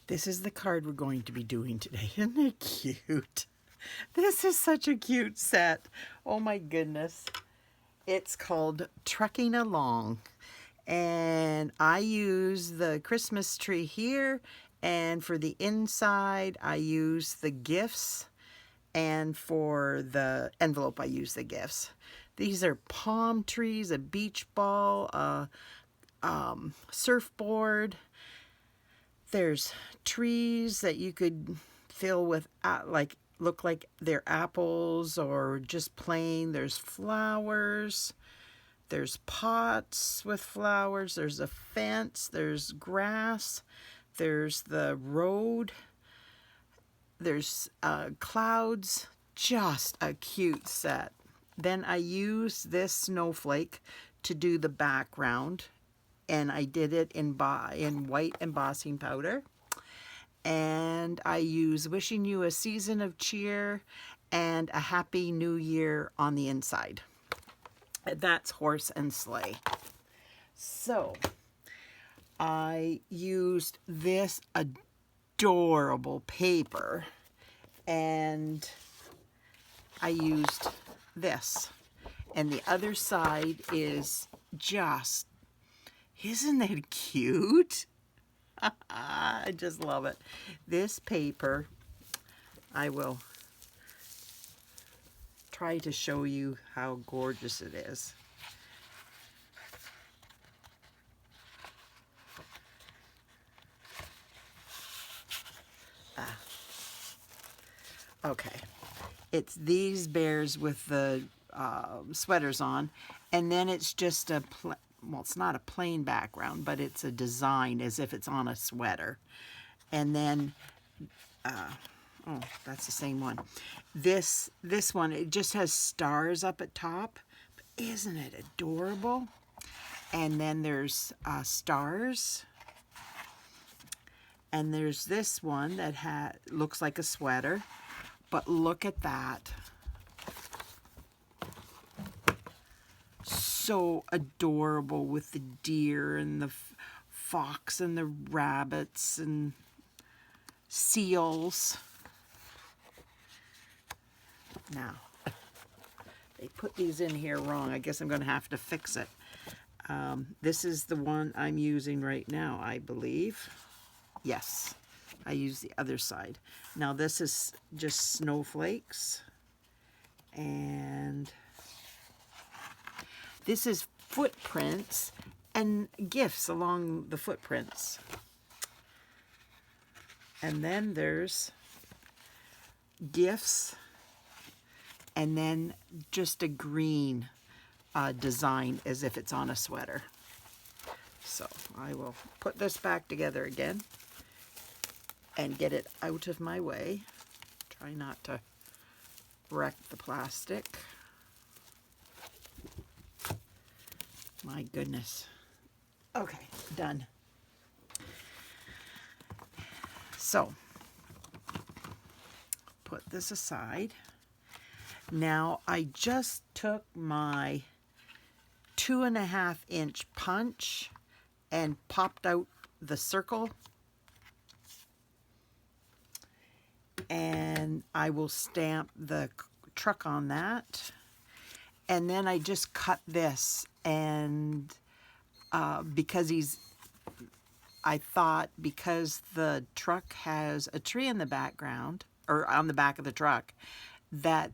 This is the card we're going to be doing today. Isn't it cute? This is such a cute set. Oh my goodness. It's called Trucking Along. And I use the Christmas tree here. And for the inside, I use the gifts. And for the envelope, I use the gifts. These are palm trees, a beach ball, a surfboard. There's trees that you could fill with, look like they're apples or just plain. There's flowers. There's pots with flowers. There's a fence. There's grass. There's the road. There's clouds. Just a cute set. Then I use this snowflake to do the background. And I did it in white embossing powder. And I use Wishing You a Season of Cheer and a Happy New Year on the inside. That's horse and sleigh. So I used this adorable paper and I used this. And the other side is just, isn't it cute? I just love it. This paper, I will try to show you how gorgeous it is. Okay, it's these bears with the sweaters on, and then it's just well, it's not a plain background, but it's a design as if it's on a sweater. And then, oh, that's the same one. This one, it just has stars up at top. But isn't it adorable? And then there's stars. And there's this one that looks like a sweater. But look at that. So adorable with the deer and the fox and the rabbits and seals. Now, they put these in here wrong. I guess I'm going to have to fix it. This is the one I'm using right now, I believe. Yes, I use the other side. Now this is just snowflakes. And this is footprints and gifts along the footprints. And then there's gifts and then just a green design as if it's on a sweater. So I will put this back together again and get it out of my way. Try not to wreck the plastic. My goodness. Okay, done. So, put this aside. Now, I just took my 2.5 inch punch and popped out the circle. And I will stamp the truck on that. And then I just cut this, and I thought because the truck has a tree in the background, or on the back of the truck, that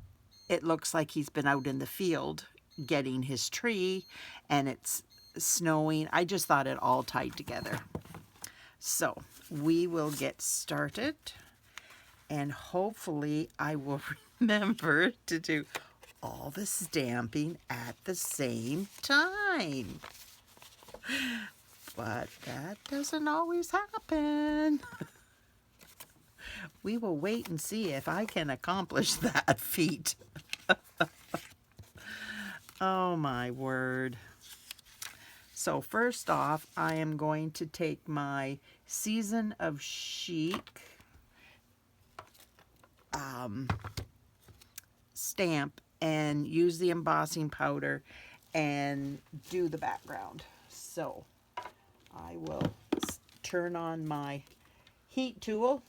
it looks like he's been out in the field getting his tree, and it's snowing. I just thought it all tied together. So we will get started, and hopefully I will remember to do all the stamping at the same time. But that doesn't always happen. We will wait and see if I can accomplish that feat. Oh my word. So first off, I am going to take my Season of Chic stamp and use the embossing powder and do the background. So I will turn on my heat tool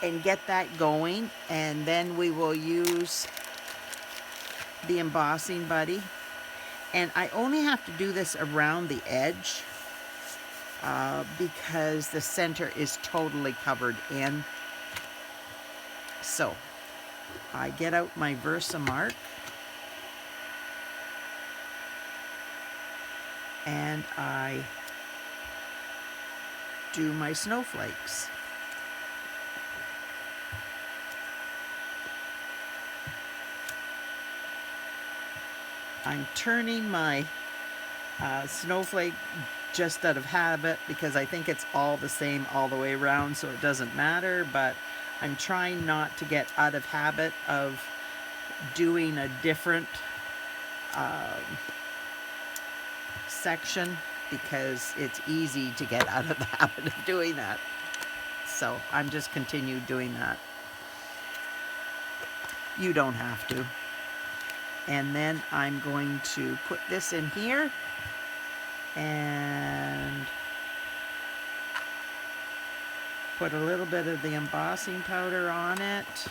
and get that going, and then we will use the embossing buddy. And I only have to do this around the edge because the center is totally covered in. So I get out my Versamark and I do my snowflakes. I'm turning my snowflake just out of habit because I think it's all the same all the way around, so it doesn't matter, but I'm trying not to get out of habit of doing a different section because it's easy to get out of the habit of doing that. So I'm just continue doing that. You don't have to. And then I'm going to put this in here and put a little bit of the embossing powder on it.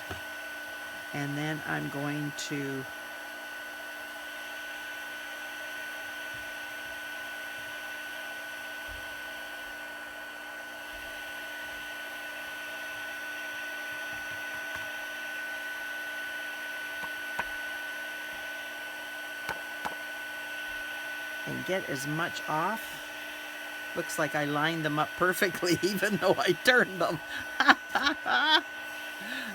And then I'm going to get as much off. Looks like I lined them up perfectly even though I turned them.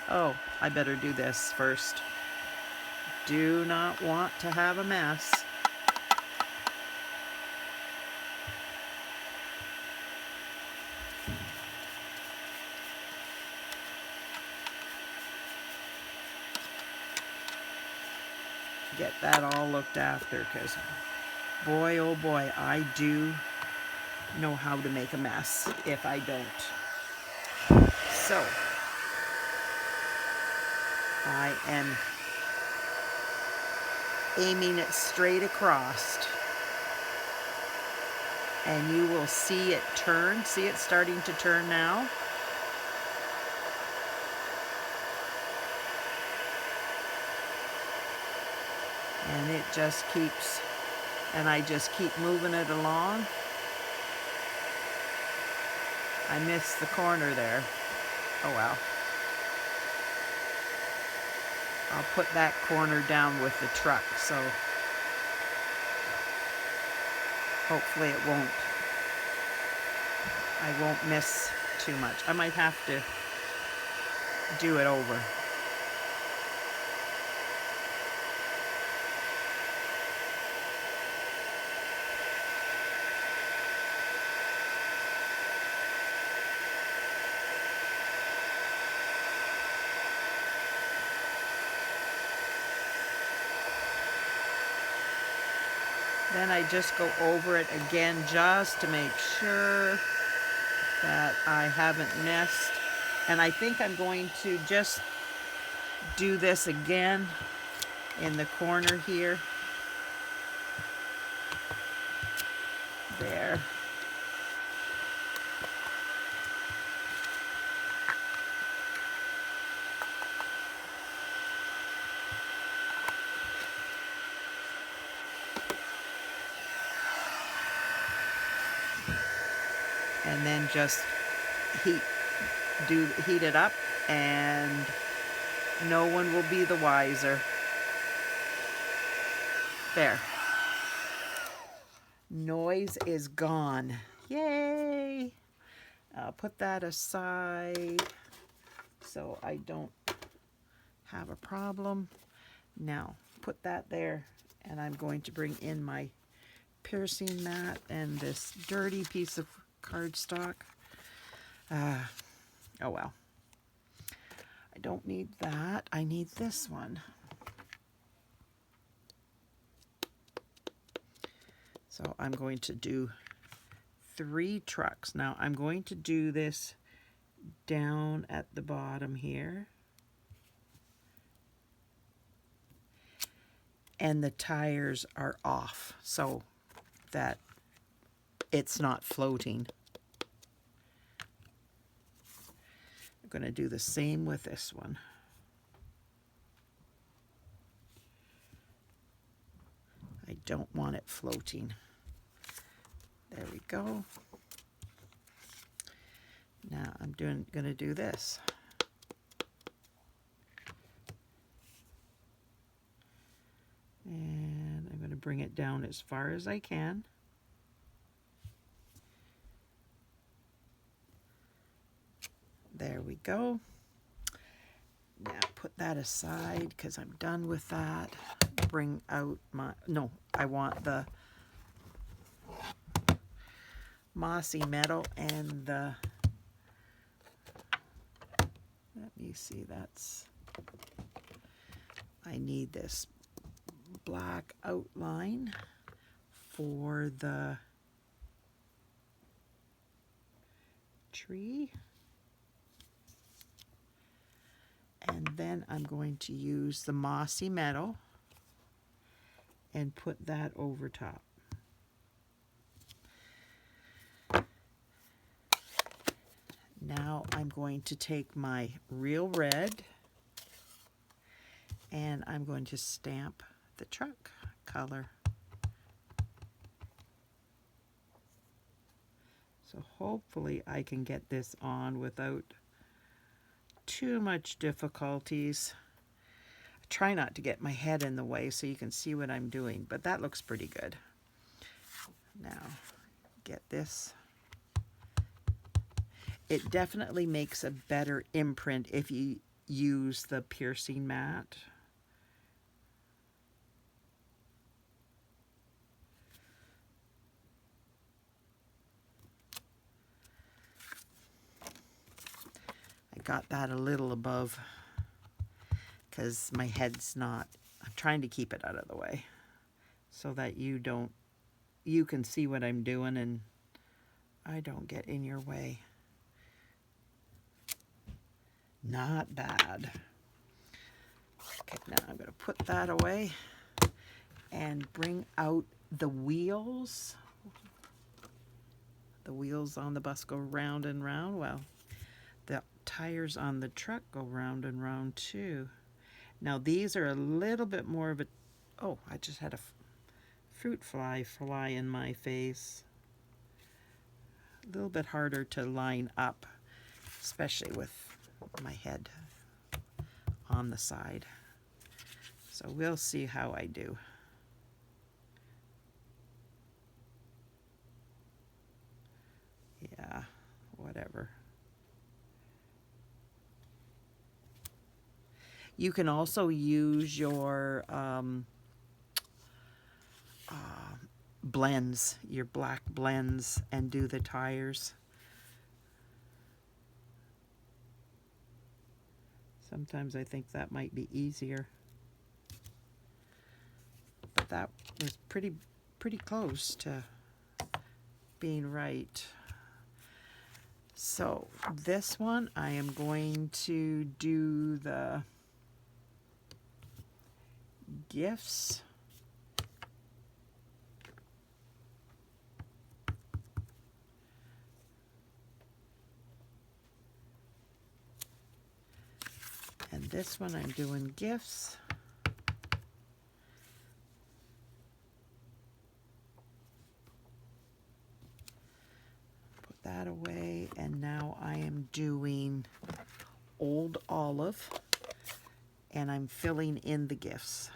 Oh, I better do this first. Do not want to have a mess. Get that all looked after, because boy, oh boy, I do know how to make a mess if I don't. So, I am aiming it straight across. And you will see it turn. See it starting to turn now? And it just keeps, and I just keep moving it along. I missed the corner there. Oh well. I'll put that corner down with the truck, so hopefully it won't, I won't miss too much. I might have to do it over. Then I just go over it again just to make sure that I haven't missed. And I think I'm going to just do this again in the corner here. There. And then just heat it up, and no one will be the wiser. There. Noise is gone. Yay! I'll put that aside so I don't have a problem. Now, put that there, and I'm going to bring in my piercing mat and this dirty piece of cardstock. Oh well. I don't need that. I need this one. So I'm going to do 3 trucks. Now I'm going to do this down at the bottom here. And the tires are off so that it's not floating. I'm going to do the same with this one. I don't want it floating. There we go. Now I'm going to do this. And I'm going to bring it down as far as I can. There we go. Now put that aside because I'm done with that. Bring out my, no, I want the Mossy Meadow and the, let me see, that's, I need this black outline for the tree. And then I'm going to use the Mossy Meadow and put that over top. Now I'm going to take my real red and I'm going to stamp the truck color. So hopefully I can get this on without too much difficulties. I try not to get my head in the way so you can see what I'm doing, but that looks pretty good. Now get this. It definitely makes a better imprint if you use the piercing mat. I got that a little above because my head's not, I'm trying to keep it out of the way so that you can see what I'm doing and I don't get in your way. Not bad. Okay, now I'm going to put that away and bring out the wheels. The wheels on the bus go round and round. Well, the tires on the truck go round and round too. Now these are a little bit more of a, oh, I just had a fruit fly in my face. A little bit harder to line up, especially with my head on the side. So we'll see how I do. Yeah, whatever. You can also use your blends, your black blends, and do the tires. Sometimes I think that might be easier. But that was pretty close to being right. So this one I am going to do the gifts. And this one I'm doing gifts. Put that away, and now I am doing Old Olive, and I'm filling in the gifts.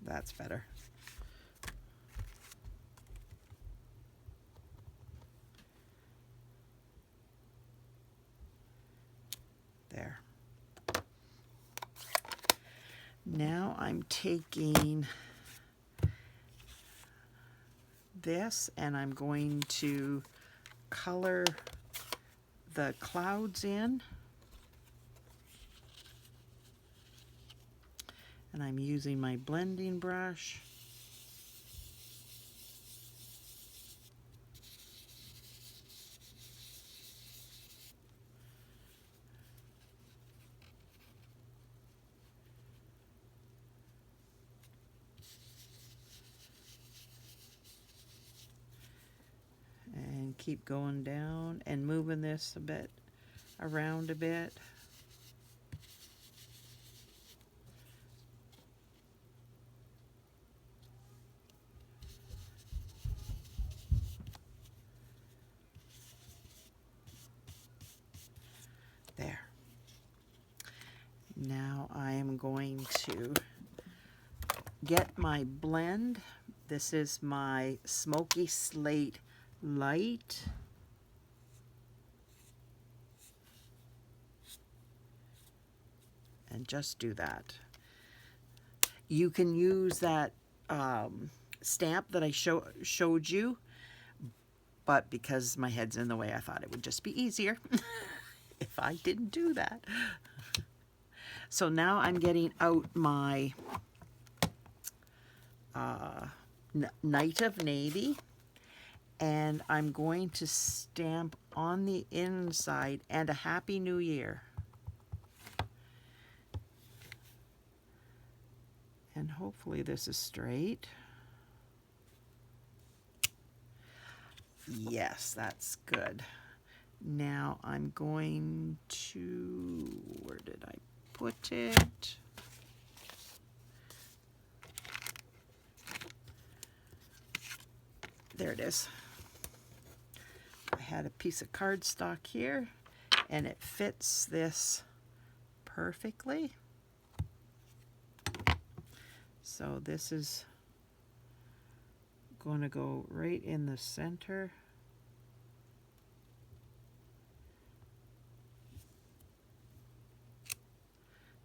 That's better. There. Now I'm taking this and I'm going to color the clouds in. And I'm using my blending brush. And keep going down and moving this a bit around a bit. There. Now I am going to get my blend. This is my Smoky Slate Light. And just do that. You can use that stamp that I showed you, but because my head's in the way, I thought it would just be easier if I didn't do that. So now I'm getting out my Night of Navy, and I'm going to stamp on the inside and a Happy New Year. And hopefully this is straight. Yes, that's good. Now I'm going to, where did I put it? There it is. I had a piece of cardstock here, and it fits this perfectly. So this is going to go right in the center.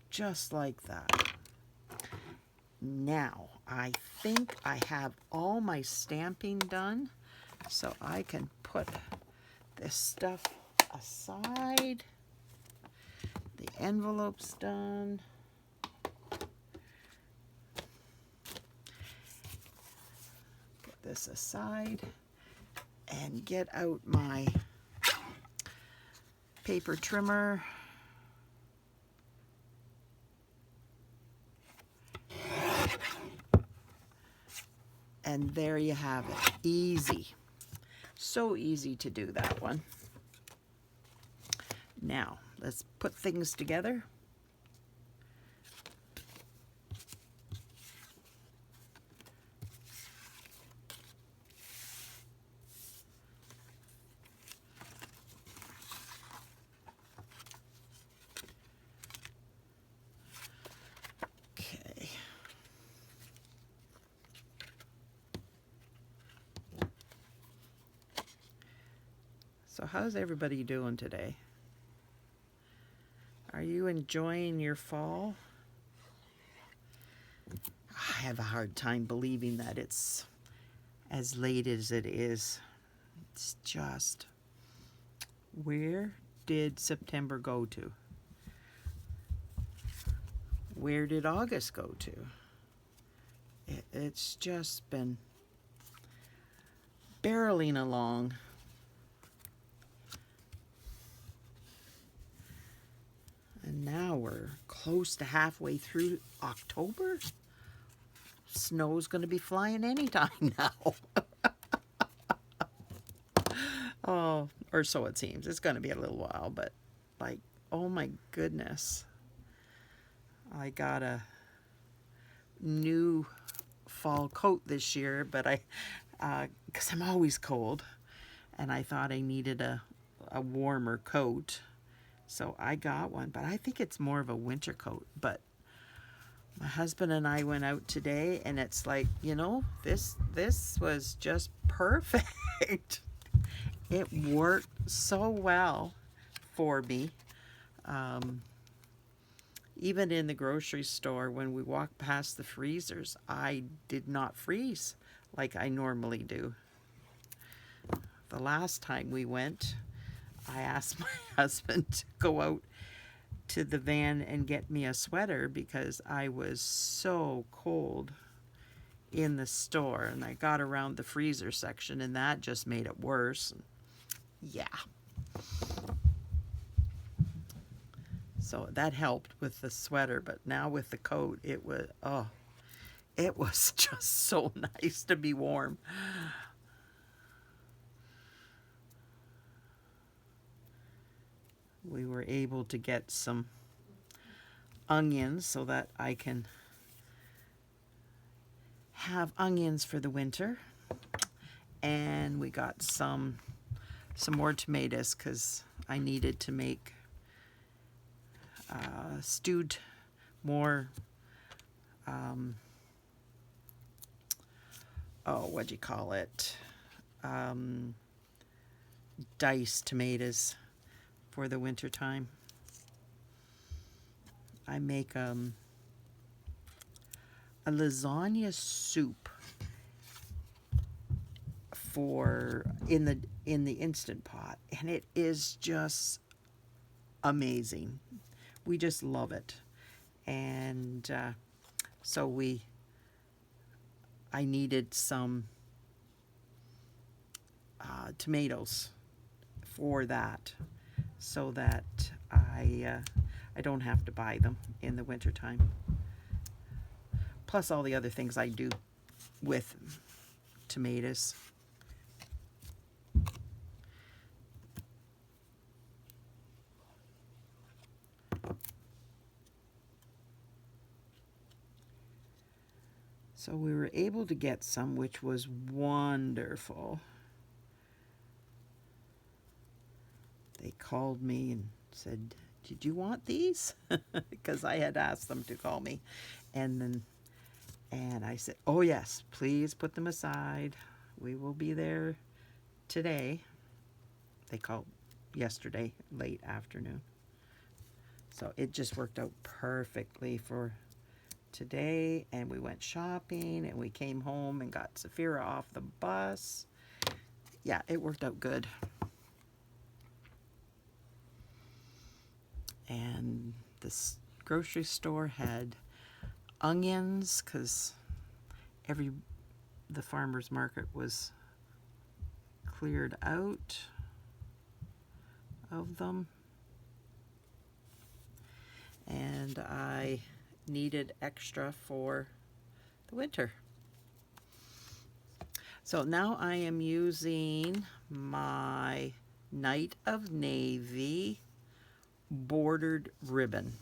Just like that. Now, I think I have all my stamping done, so I can put this stuff aside. The envelope's done. Put this aside and get out my paper trimmer. And there you have it. Easy. So easy to do that one. Now, let's put things together. So how's everybody doing today? Are you enjoying your fall? I have a hard time believing that it's as late as it is. It's just, where did September go to? Where did August go to? It's just been barreling along. And now we're close to halfway through October. Snow's going to be flying anytime now. Oh, or so it seems. It's going to be a little while, but like, oh my goodness. I got a new fall coat this year, but because I'm always cold, and I thought I needed a warmer coat. So I got one, but I think it's more of a winter coat. But my husband and I went out today, and it's like, you know, this was just perfect. It worked so well for me. Even in the grocery store, when we walked past the freezers, I did not freeze like I normally do. The last time we went, I asked my husband to go out to the van and get me a sweater because I was so cold in the store, and I got around the freezer section and that just made it worse. Yeah. So that helped with the sweater, but now with the coat, it was, oh, it was just so nice to be warm. We were able to get some onions so that I can have onions for the winter. And we got some more tomatoes because I needed to make stewed more oh, what do you call it, diced tomatoes for the winter time. I make a lasagna soup for in the Instant Pot, and it is just amazing. We just love it. And so I needed some tomatoes for that, so that I don't have to buy them in the wintertime. Plus all the other things I do with tomatoes. So we were able to get some, which was wonderful. They called me and said, "Did you want these?" Because I had asked them to call me. And I said, "Oh yes, please put them aside. We will be there today." They called yesterday, late afternoon. So it just worked out perfectly for today. And we went shopping and we came home and got Saphira off the bus. Yeah, it worked out good. And this grocery store had onions because the farmer's market was cleared out of them. And I needed extra for the winter. So now I am using my Night of Navy bordered ribbon.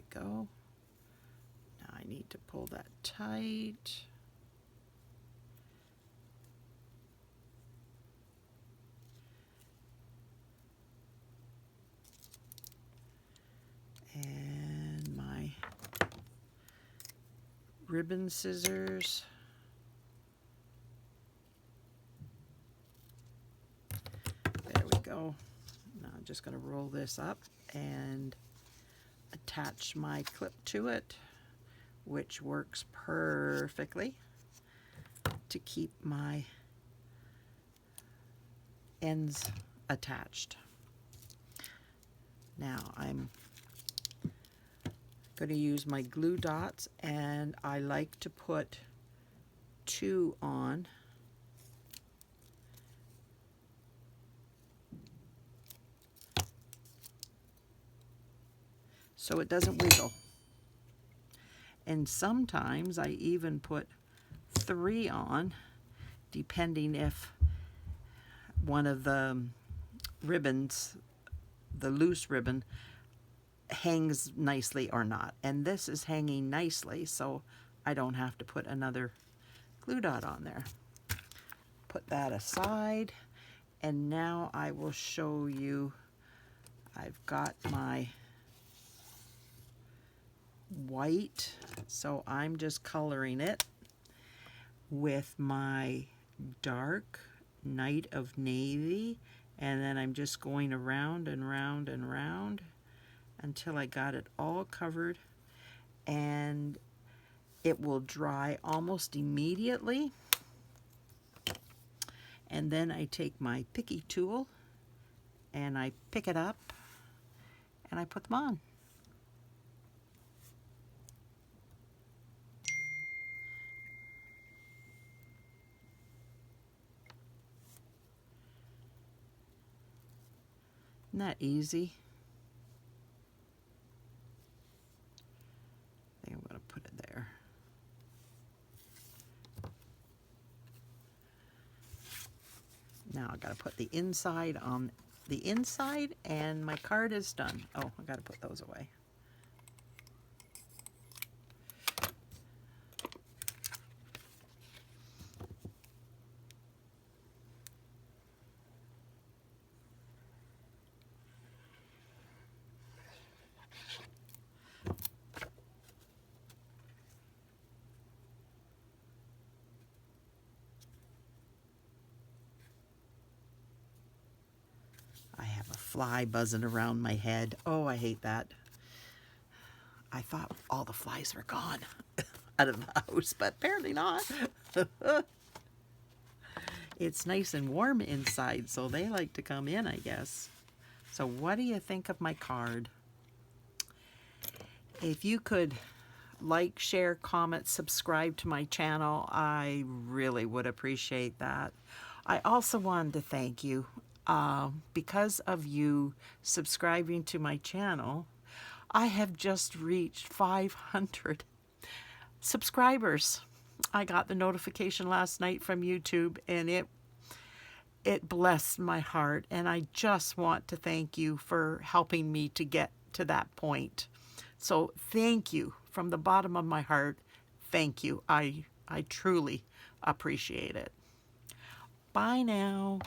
Go. Now I need to pull that tight. And my ribbon scissors. There we go. Now I'm just going to roll this up and attach my clip to it, which works perfectly to keep my ends attached. Now I'm going to use my glue dots, and I like to put 2 on. So it doesn't wiggle. And sometimes I even put 3 on, depending if one of the ribbons, the loose ribbon, hangs nicely or not. And this is hanging nicely, so I don't have to put another glue dot on there. Put that aside, And now I will show you, I've got my white, so I'm just coloring it with my dark Night of Navy, and then I'm just going around and round and round until I got it all covered, and it will dry almost immediately. And then I take my picky tool and I pick it up and I put them on. Isn't that easy? I think I'm going to put it there. Now I got to put the inside on the inside, and my card is done. Oh, I got to put those away. I have a fly buzzing around my head. Oh, I hate that. I thought all the flies were gone out of the house, but apparently not. It's nice and warm inside, so they like to come in, I guess. So what do you think of my card? If you could like, share, comment, subscribe to my channel, I really would appreciate that. I also wanted to thank you. Because of you subscribing to my channel, I have just reached 500 subscribers. I got the notification last night from YouTube, and it blessed my heart, and I just want to thank you for helping me to get to that point. So thank you from the bottom of my heart. Thank you. I truly appreciate it. Bye now.